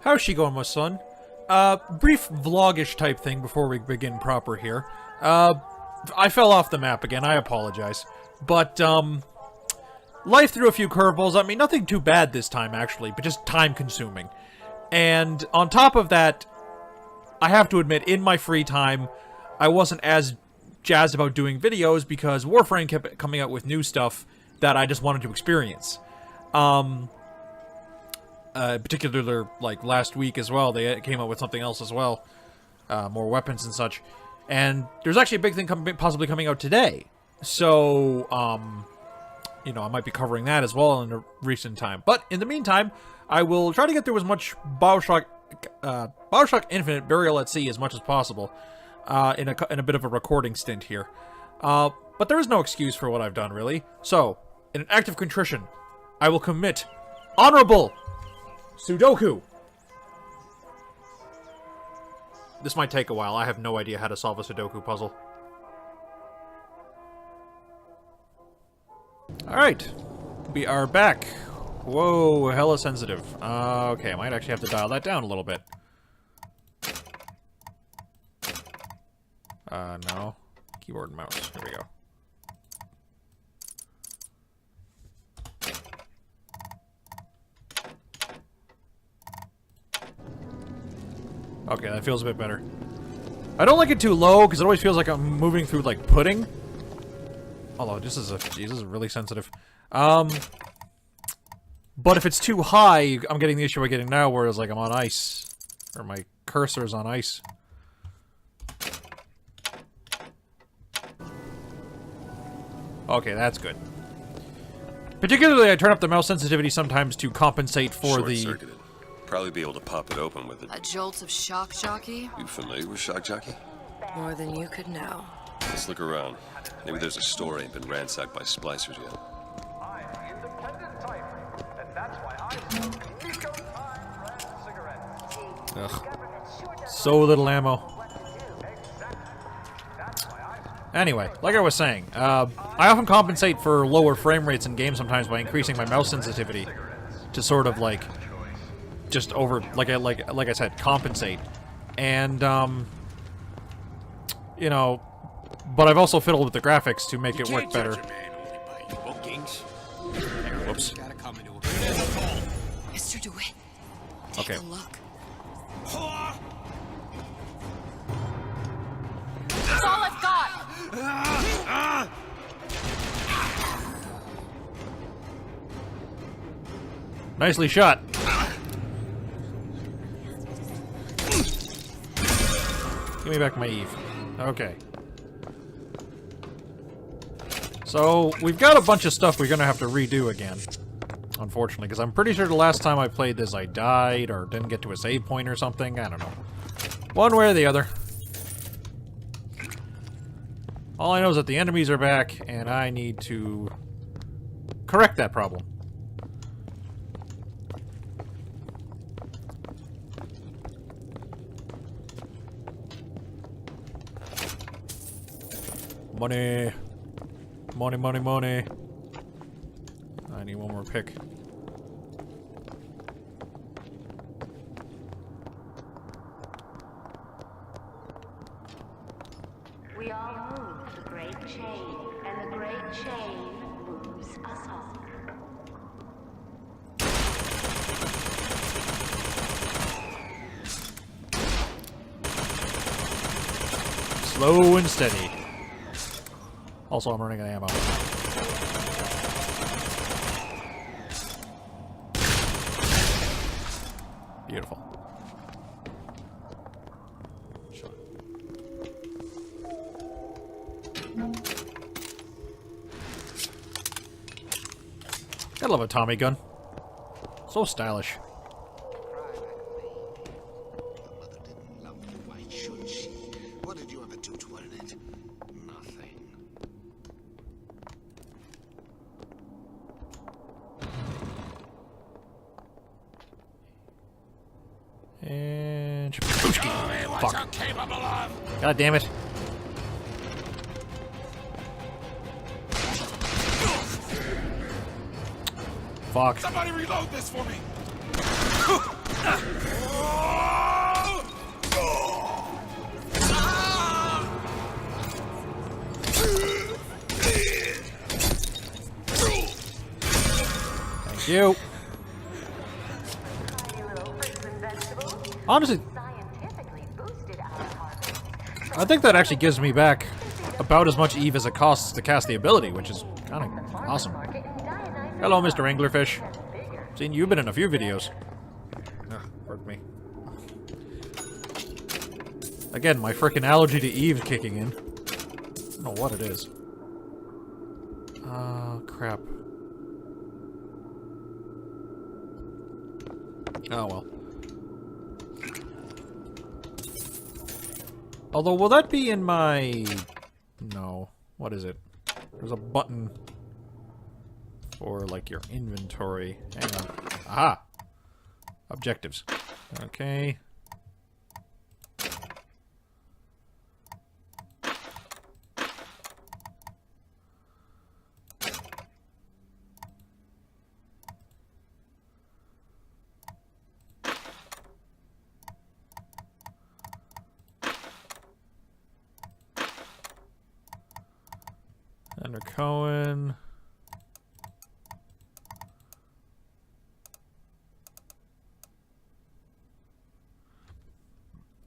How's she going, my son? Brief vlogish type thing before we begin proper here. I fell off the map again, I apologize. But, life threw a few curveballs. I mean, nothing too bad this time, actually, but just time-consuming. And on top of that, I have to admit, in my free time, I wasn't as jazzed about doing videos because Warframe kept coming out with new stuff that I just wanted to experience. Particularly, like, last week as well, they came out with something else as well. More weapons and such. And there's actually a big thing possibly coming out today. So, you know, I might be covering that as well in a recent time. But, in the meantime, I will try to get through as much Bioshock Infinite Burial at Sea as much as possible. In a bit of a recording stint here. But there is no excuse for what I've done, really. So, in an act of contrition, I will commit honorable Sudoku. This might take a while. I have no idea how to solve a Sudoku puzzle. Alright. We are back. Whoa, hella sensitive. Okay, I might actually have to dial that down a little bit. No. Keyboard and mouse. Here we go. Okay, that feels a bit better. I don't like it too low, because it always feels like I'm moving through, like, pudding. Although, this is really sensitive. But if it's too high, I'm getting the issue I'm getting now, where it's like I'm on ice. Or my cursor's on ice. Okay, that's good. Particularly, I turn up the mouse sensitivity sometimes to compensate for the... Short-circuited. Probably be able to pop it open with it. A jolt of shock jockey? You familiar with shock jockey? More than you could know. Let's look around. Maybe there's a store ain't been ransacked by splicers yet. I'm the independent type, and that's why I smoke Nico Time Red cigarettes. Ugh. So little ammo. Anyway, like I was saying, I often compensate for lower frame rates in games sometimes by increasing my mouse sensitivity to sort of like just over like I said, compensate. And you know, but I've also fiddled with the graphics to make it work better. Whoops. Mr. DeWitt, Okay. take a look. That's all I've got! Nicely shot. Give me back my Eve. Okay. So, we've got a bunch of stuff we're gonna have to redo again. Unfortunately, because I'm pretty sure the last time I played this I died or didn't get to a save point or something. I don't know. One way or the other. All I know is that the enemies are back, and I need to correct that problem. Money. Money, money, money. I need one more pick. We all move the great chain, and the great chain moves us all. Slow and steady. Also, I'm running out of ammo. Beautiful. I love a Tommy gun. So stylish. What did you ever do to earn it? Nothing. And fuck. God damn it. Fuck. Somebody reload this for me! you. Honestly, Scientifically boosted our harvest. I think that actually gives me back about as much Eve as it costs to cast the ability, which is kind of awesome. Hello, Mr. Anglerfish. Seen you've been in a few videos. Ugh, hurt me. Again, my frickin' allergy to Eve kicking in. I don't know what it is. Crap. Oh well. Although, will that be in my... No. What is it? There's a button for, like, your inventory. Hang on. Aha! Objectives. Okay. Under Cohen.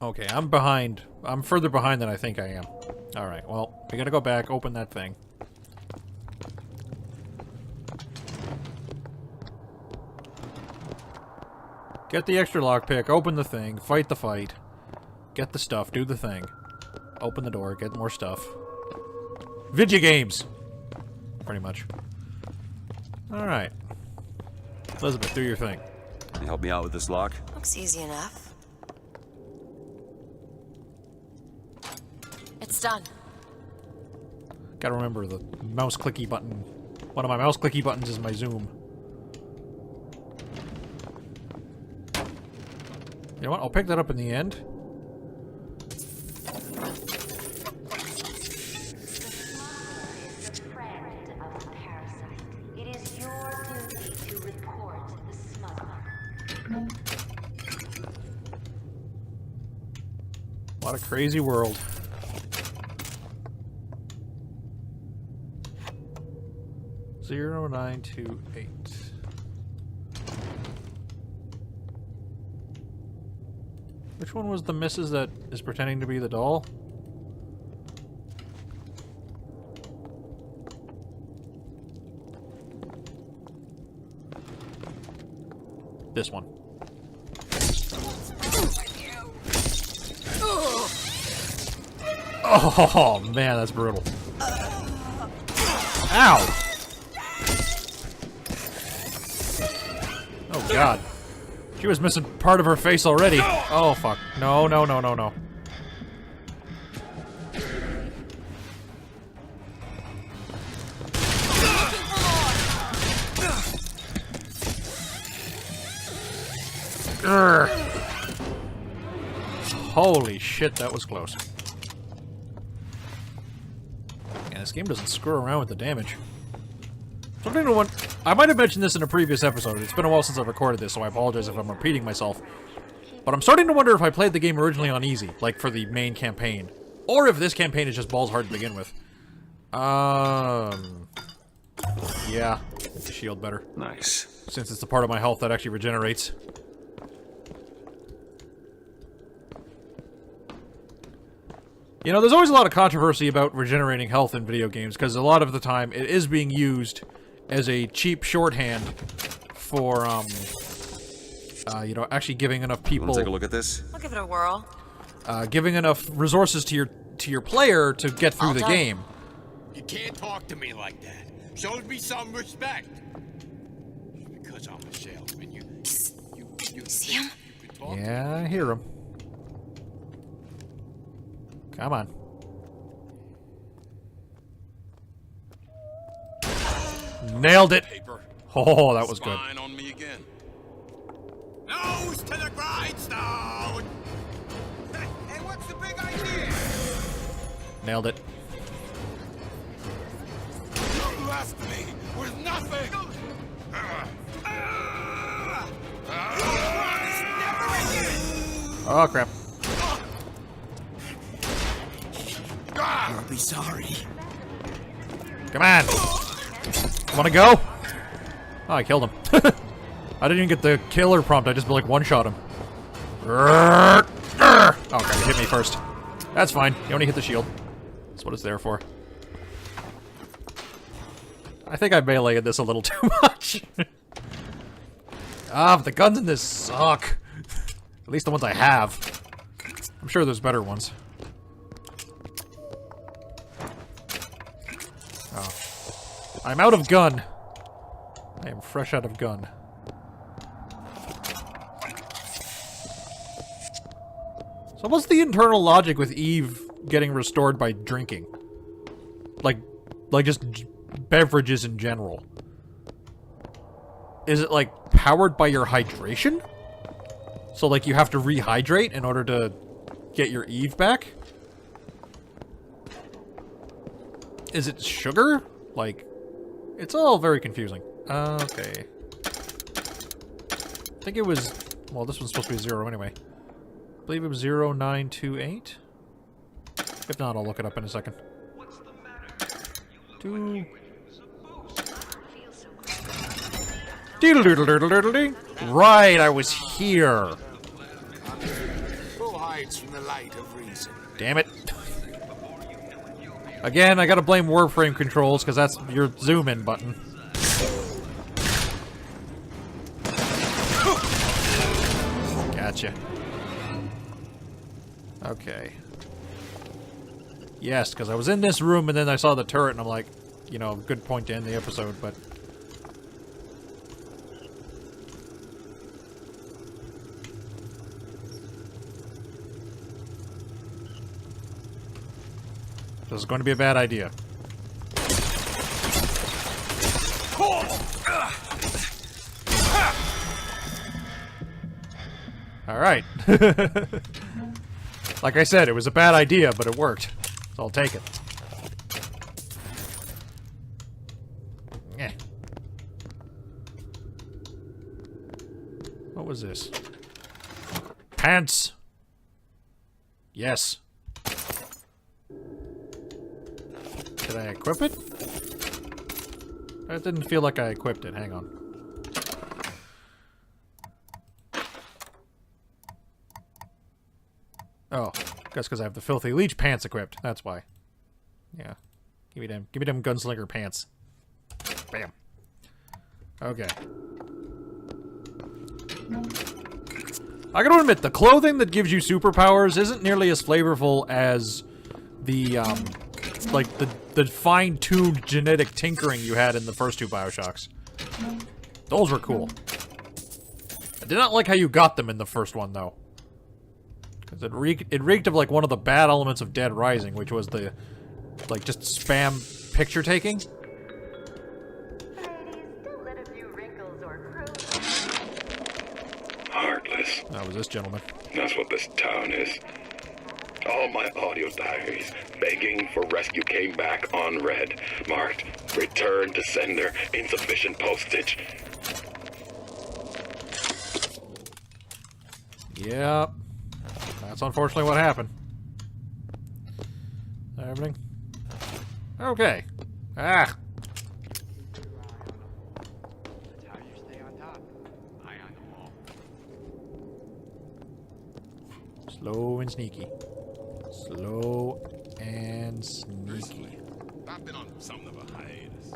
Okay, I'm behind. I'm further behind than I think I am. Alright, well, we gotta go back, open that thing. Get the extra lockpick, open the thing, fight the fight. Get the stuff, do the thing. Open the door, get more stuff. Video games! Pretty much. Alright. Elizabeth, do your thing. Can you help me out with this lock? Looks easy enough. It's done. Gotta remember the mouse clicky button. One of my mouse clicky buttons is my zoom. You know what? I'll pick that up in the end. What a crazy world. Zero 928. Which one was the missus that is pretending to be the doll? This one. Oh man, that's brutal. Ow! Oh god. She was missing part of her face already. Oh fuck. No, no, no, no, no. Urgh. Holy shit, that was close. Yeah, this game doesn't screw around with the damage. Something to one. I might have mentioned this in a previous episode. It's been a while since I've recorded this, so I apologize if I'm repeating myself. But I'm starting to wonder if I played the game originally on easy, like for the main campaign, or if this campaign is just balls hard to begin with. Yeah, make the shield better. Nice. Since it's the part of my health that actually regenerates. You know, there's always a lot of controversy about regenerating health in video games, because a lot of the time it is being used as a cheap shorthand for, you know, actually giving enough people... Wanna take a look at this? I'll give it a whirl. Giving enough resources to your player to get through All the done. game. You can't talk to me like that. Shows me some respect. Just because I'm a salesman, you See him? you can talk. Yeah, I hear him. Come on. Nailed it! Paper. Oh, that was good. Spine on me again. Nose to the grindstone. Hey, what's the big idea? Nailed it. You left me with nothing. Oh, crap. You'll be sorry. Come on! Wanna go? Oh, I killed him. I didn't even get the killer prompt. I just like one-shot him. Oh, God, he hit me first. That's fine. You only hit the shield. That's what it's there for. I think I meleeed this a little too much. Ah, but the guns in this suck. At least the ones I have. I'm sure there's better ones. Oh. I'm out of gun. I am fresh out of gun. So what's the internal logic with Eve getting restored by drinking? Like just beverages in general. Is it like powered by your hydration? So like you have to rehydrate in order to get your Eve back? Is it sugar? Like, it's all very confusing. Okay. I think it was, well, this one's supposed to be 0 anyway. I believe it was 0928. If not, I'll look it up in a second. Right, I was here. Who hides from the light of reason? Damn it. Again, I gotta blame Warframe controls, because that's your zoom in button. Gotcha. Okay. Yes, because I was in this room and then I saw the turret and I'm like, you know, good point to end the episode, but... this is going to be a bad idea. Alright. Like I said, it was a bad idea, but it worked. So I'll take it. Yeah. What was this? Pants! Yes. Did I equip it? That didn't feel like I equipped it. Hang on. Oh, that's because I have the Filthy Leech pants equipped. That's why. Yeah. Give me them gunslinger pants. Bam. Okay. I gotta admit, the clothing that gives you superpowers isn't nearly as flavorful as the, like, the fine-tuned genetic tinkering you had in the first 2 Bioshocks. Those were cool. I did not like how you got them in the first one, though. Because it reeked of, like, one of the bad elements of Dead Rising, which was the, like, just spam picture-taking. Ladies, don't let a few wrinkles or crows. Heartless. That was this gentleman. That's what this town is. All my audio diaries begging for rescue came back unread, marked return to sender, insufficient postage. Yep. That's unfortunately what happened. Everything? Okay. Ah. That's how you stay on top. Eye on the wall. Slow and sneaky. Slow and sneaky. I've been on something of a hiatus.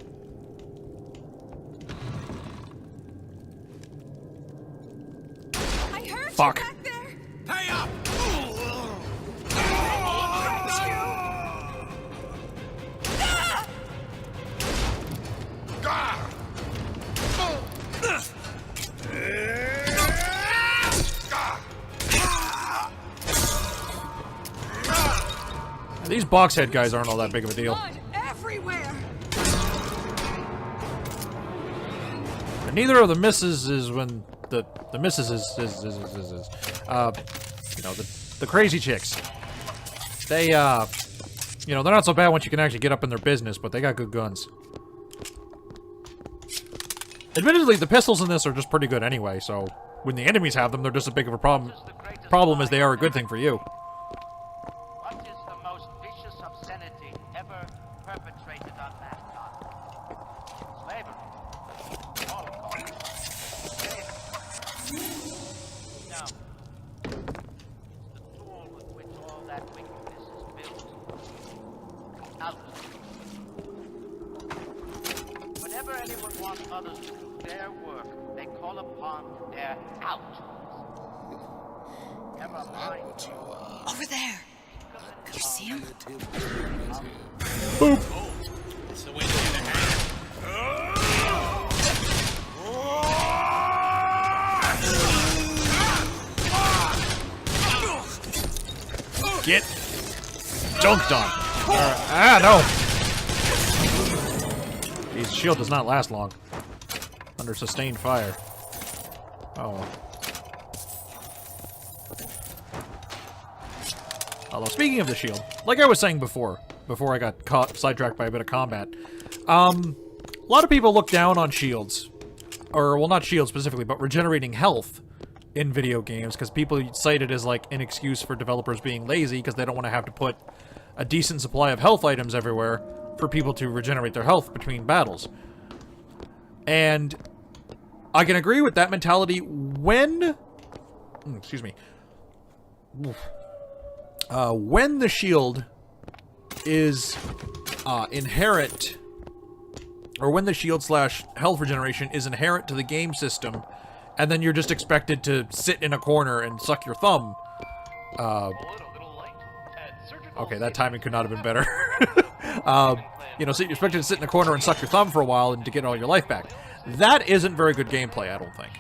I heard Fuck. you back there. Pay up! These box head guys aren't all that big of a deal. Blood everywhere. And neither of the misses is when the misses is you know, the crazy chicks. They you know, they're not so bad once you can actually get up in their business, but they got good guns. Admittedly, the pistols in this are just pretty good anyway, so when the enemies have them, they're just as big of a problem as they are a good thing for you. What is the most vicious obscenity ever perpetrated on mankind? Slavery, Holocaust, What you are. Over there. You see him? It's the way to get ahead. Get dunked on. No. His shield does not last long under sustained fire. Oh. Although, speaking of the shield, like I was saying before I got caught sidetracked by a bit of combat, a lot of people look down on shields. Or, well, not shields specifically, but regenerating health in video games, because people cite it as, like, an excuse for developers being lazy, because they don't want to have to put a decent supply of health items everywhere for people to regenerate their health between battles. And I can agree with that mentality when... excuse me. When the shield is inherent... or when the shield / health regeneration is inherent to the game system, and then you're just expected to sit in a corner and suck your thumb. Okay, that timing could not have been better. You know, so you're expected to sit in a corner and suck your thumb for a while and to get all your life back. That isn't very good gameplay, I don't think.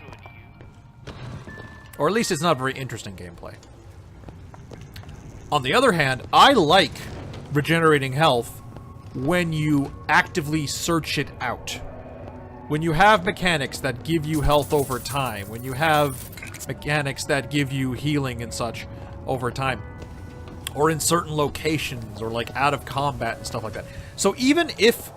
Or at least it's not very interesting gameplay. On the other hand, I like regenerating health when you actively search it out. When you have mechanics that give you health over time. When you have mechanics that give you healing and such over time. Or in certain locations, or like out of combat and stuff like that. So even if,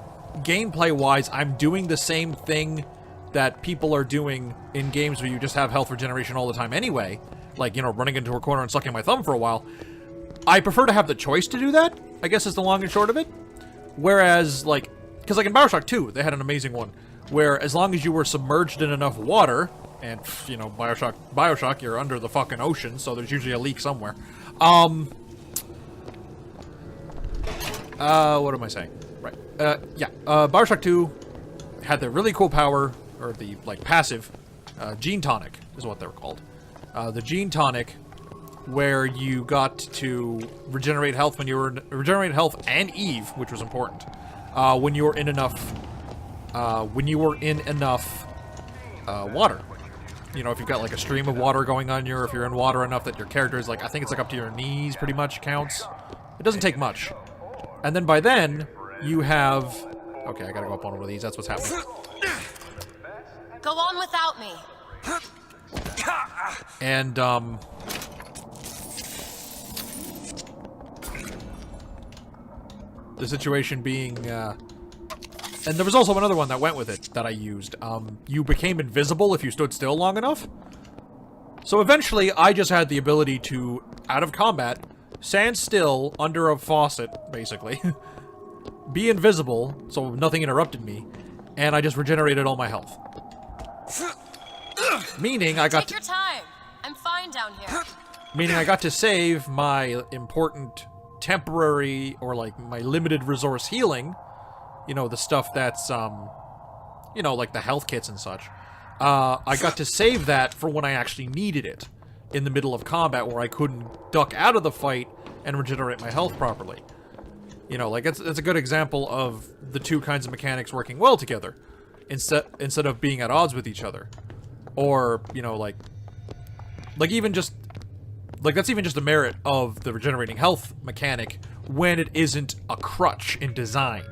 gameplay-wise, I'm doing the same thing that people are doing in games where you just have health regeneration all the time anyway, like, you know, running into a corner and sucking my thumb for a while, I prefer to have the choice to do that, I guess is the long and short of it. Whereas, like, because like in Bioshock 2, they had an amazing one, where as long as you were submerged in enough water, and, you know, Bioshock, you're under the fucking ocean, so there's usually a leak somewhere. What am I saying? Right. Yeah, Bioshock 2 had the really cool power, or the, like, passive, Gene Tonic is what they were called. The Gene Tonic, where you got to regenerate health when you were regenerate health and Eve, which was important. When you were in enough water. You know, if you've got like a stream of water going on you, or if you're in water enough that your character is like, I think it's like up to your knees pretty much counts. It doesn't take much. And then by then, you have... Okay, I gotta go up on one of these, that's what's happening. Go on without me. And, the situation being, and there was also another one that went with it that I used. You became invisible if you stood still long enough. So eventually, I just had the ability to, out of combat, stand still under a faucet, basically, be invisible, so nothing interrupted me, and I just regenerated all my health. Meaning I got Take your time. I'm fine down here. Meaning I got to save my important temporary, or like my limited resource healing, you know, the stuff that's, you know, like the health kits and such. I got to save that for when I actually needed it in the middle of combat, where I couldn't duck out of the fight and regenerate my health properly. You know, like, it's a good example of the two kinds of mechanics working well together, instead of being at odds with each other. Or, you know, like even just, like, that's even just a merit of the regenerating health mechanic when it isn't a crutch in design.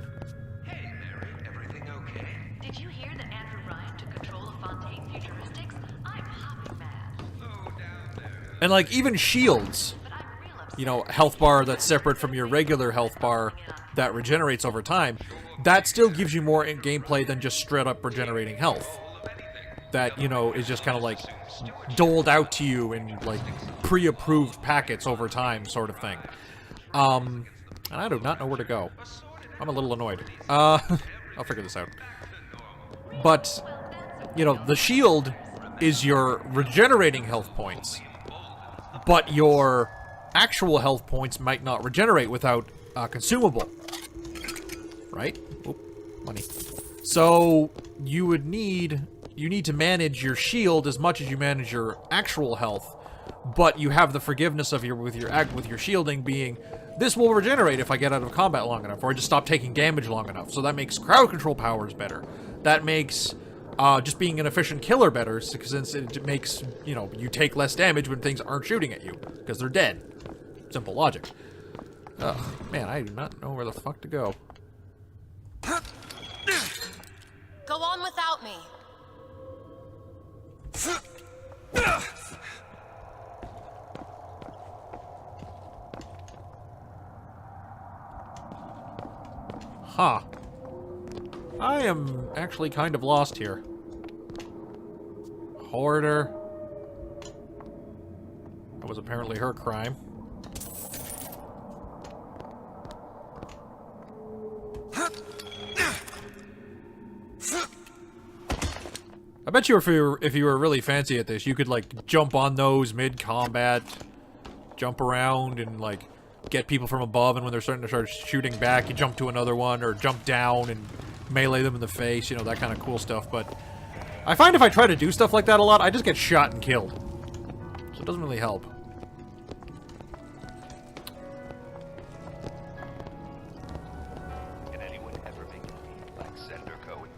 Hey, Mary, everything okay? Did you hear that Andrew Ryan took control of Fontaine Futuristics? I'm hopping mad. And, like, even shields, you know, health bar that's separate from your regular health bar that regenerates over time, that still gives you more in gameplay than just straight up regenerating health. That, you know, is just kind of, like, doled out to you in, like, pre-approved packets over time, sort of thing. And I do not know where to go. I'm a little annoyed. I'll figure this out. But, you know, the shield is your regenerating health points, but your actual health points might not regenerate without consumable. Right? Oop, money. So, you need to manage your shield as much as you manage your actual health, but you have the forgiveness of with your shielding being, this will regenerate if I get out of combat long enough, or I just stop taking damage long enough. So that makes crowd control powers better. That makes just being an efficient killer better, since it makes, you know, you take less damage when things aren't shooting at you, because they're dead. Simple logic. Ugh, man, I do not know where the fuck to go. Go on without me. Huh. I am actually kind of lost here. Hoarder. That was apparently her crime. I bet you if you were really fancy at this, you could, like, jump on those mid-combat, jump around, and, like, get people from above, and when they're starting to start shooting back, you jump to another one, or jump down and melee them in the face, you know, that kind of cool stuff. But I find if I try to do stuff like that a lot, I just get shot and killed. So it doesn't really help. Can anyone ever make it like Sender Code?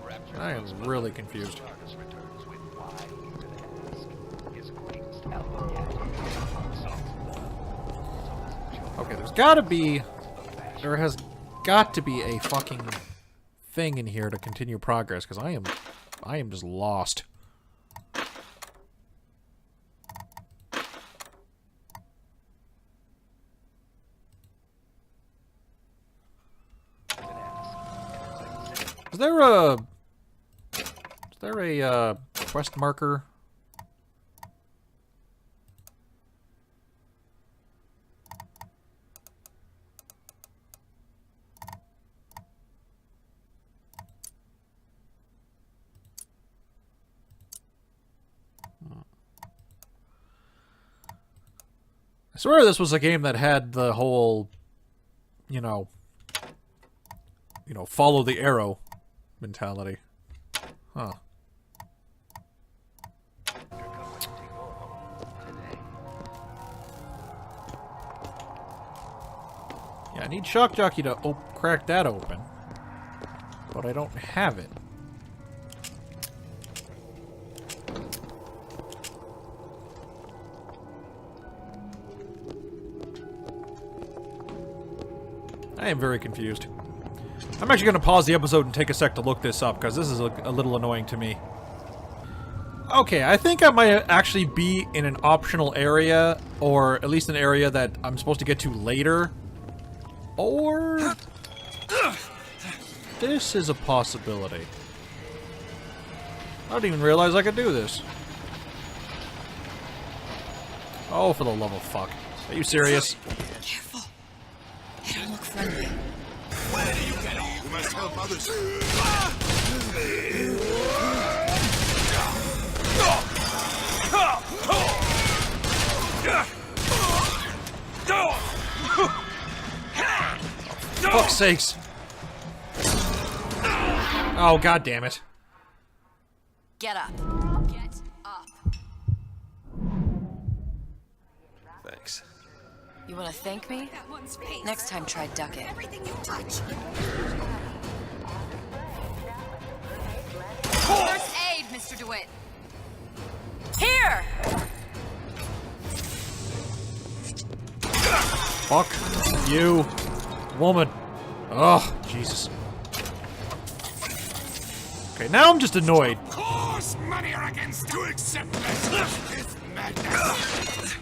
Rapture I am really confused. Argus returns with why even ask his greatest album yet. Okay, there has got to be a fucking thing in here to continue progress, because I am just lost. Is there a quest marker? I swear this was a game that had the whole, you know, follow the arrow mentality. Huh. Yeah, I need Shock Jockey to crack that open. But I don't have it. I am very confused. I'm actually going to pause the episode and take a sec to look this up, because this is a little annoying to me. Okay, I think I might actually be in an optional area, or at least an area that I'm supposed to get to later. Or... this is a possibility. I didn't even realize I could do this. Oh, for the love of fuck. Are you serious? Careful. They don't look friendly. Where do you get off? You must help others. Fuck's sakes. Oh, god damn it. Get up. Get up. Thanks. You want to thank me? Next time, try duck it. Everything you touch. First aid, Mr. DeWitt. Here! Fuck you, woman. Oh, Jesus. Okay, now I'm just annoyed. Of course, money are against to accept this madness.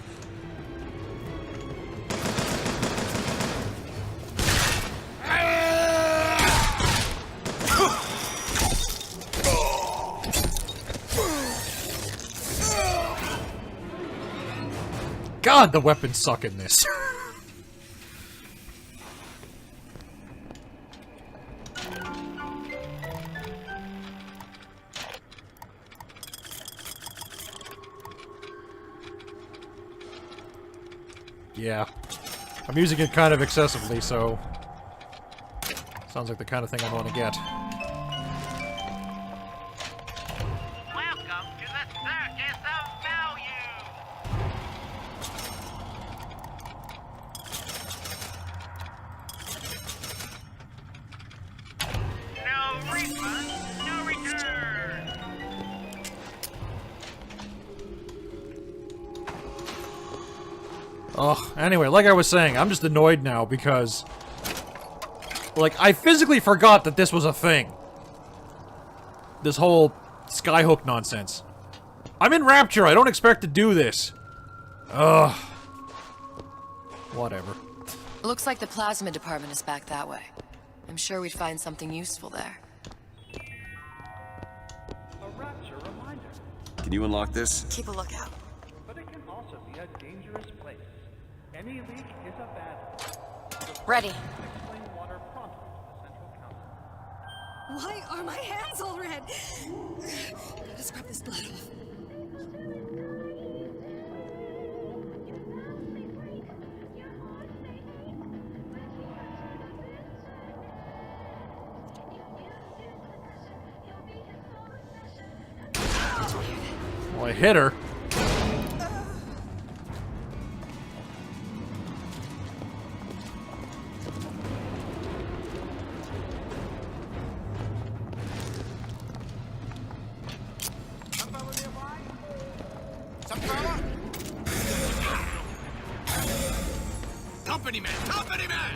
God, the weapons suck in this. Yeah. I'm using it kind of excessively, so... sounds like the kind of thing I want to get. Welcome to the Circus of Value! Ugh, anyway, like I was saying, I'm just annoyed now because... Like, I physically forgot that this was a thing. This whole skyhook nonsense. I'm in Rapture, I don't expect to do this. Ugh. Whatever. Looks like the plasma department is back that way. I'm sure we'd find something useful there. A Rapture reminder, Can you unlock this? Keep a lookout. but it can also be a dangerous place. Any leak is a bad Ready. explain water promptly to the Central Council. Why are my hands all red? Gotta scrub this blood off. Well, I hit her. Some fella nearby? Some fella? Company man! Company man!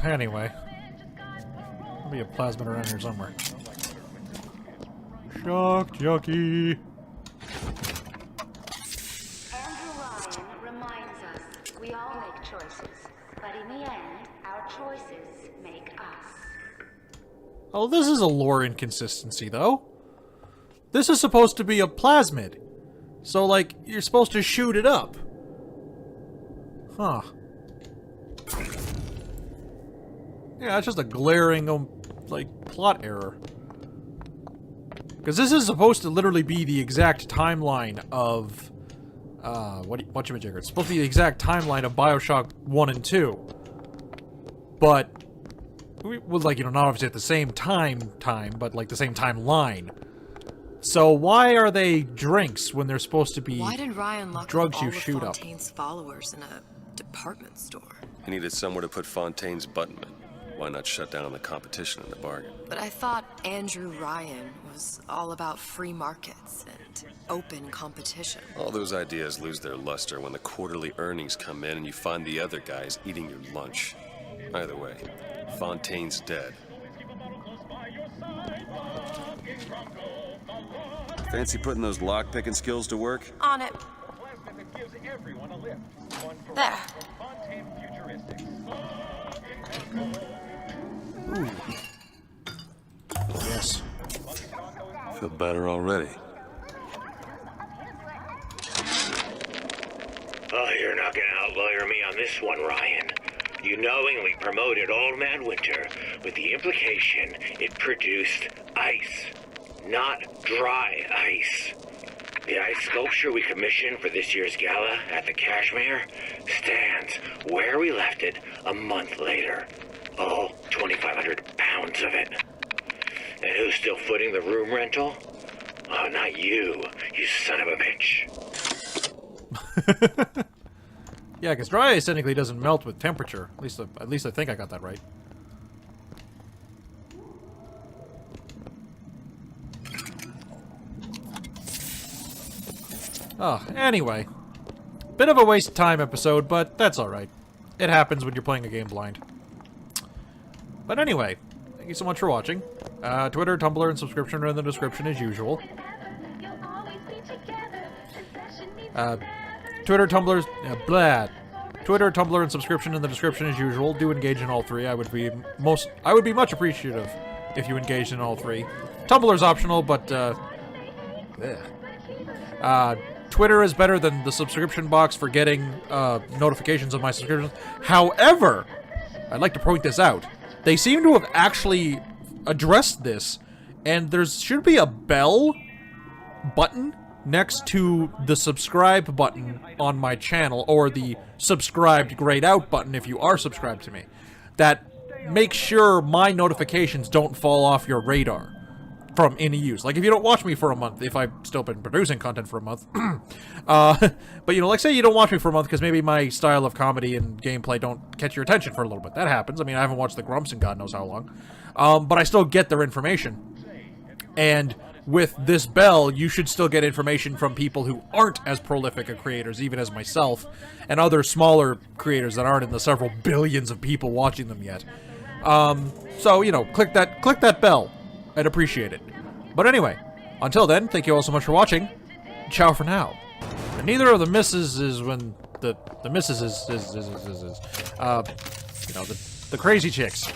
Anyway. There'll be a plasmid around here somewhere. Shock jockey. Andrew Ryan reminds us we all make choices, but in the end, our choices make us. Oh, this is a lore inconsistency, though. This is supposed to be a plasmid. So, like, you're supposed to shoot it up. Huh. Yeah, it's just a glaring, like, plot error. Because this is supposed to literally be the exact timeline of, whatchamajigger. It's supposed to be the exact timeline of Bioshock 1 and 2. But, with, like, you know, not obviously at the same time, but, like, the same timeline. So why are they drinks when they're supposed to be Why did Ryan lock drugs up all you of shoot up? Fontaine's followers in a department store? He needed somewhere to put Fontaine's button in. Why not shut down the competition in the bargain? But I thought Andrew Ryan was all about free markets and open competition. All those ideas lose their luster when the quarterly earnings come in and you find the other guys eating your lunch. Either way, Fontaine's dead. Fancy putting those lock-picking skills to work? On it. Plasmid that gives everyone a lift. One for There. Fontaine Futuristics. Yes. Feel better already. Oh, you're not gonna outlawyer me on this one, Ryan. You knowingly promoted Old Man Winter with the implication it produced ice, not dry ice. The ice sculpture we commissioned for this year's gala at the Cashmere stands where we left it a month later. All 2,500 pounds of it. And who's still footing the room rental? Oh, not you, you son of a bitch. Yeah, because dry ice technically doesn't melt with temperature. At least I think I got that right. Oh, anyway. Bit of a waste of time episode, but that's alright. It happens when you're playing a game blind. But anyway, thank you so much for watching. Twitter, Tumblr, and subscription are in the description as usual. Twitter, Tumblr, Twitter, Tumblr, and subscription in the description as usual. Do engage in all three. I would be much appreciative if you engaged in all three. Tumblr's optional, but Twitter is better than the subscription box for getting notifications of my subscriptions. However, I'd like to point this out. They seem to have actually addressed this and there should be a bell button next to the subscribe button on my channel, or the subscribed grayed out button if you are subscribed to me, that makes sure my notifications don't fall off your radar from any use. Like, if you don't watch me for a month, if I've still been producing content for a month, but, you know, like, say you don't watch me for a month because maybe my style of comedy and gameplay don't catch your attention for a little bit. That happens. I mean, I haven't watched the Grumps in God knows how long. But I still get their information. And with this bell, you should still get information from people who aren't as prolific of creators, even as myself, and other smaller creators that aren't in the several billions of people watching them yet. So, you know, click that bell. I'd appreciate it. But anyway, until then, thank you all so much for watching. Ciao for now. And neither of the misses is when the misses is you know, the crazy chicks.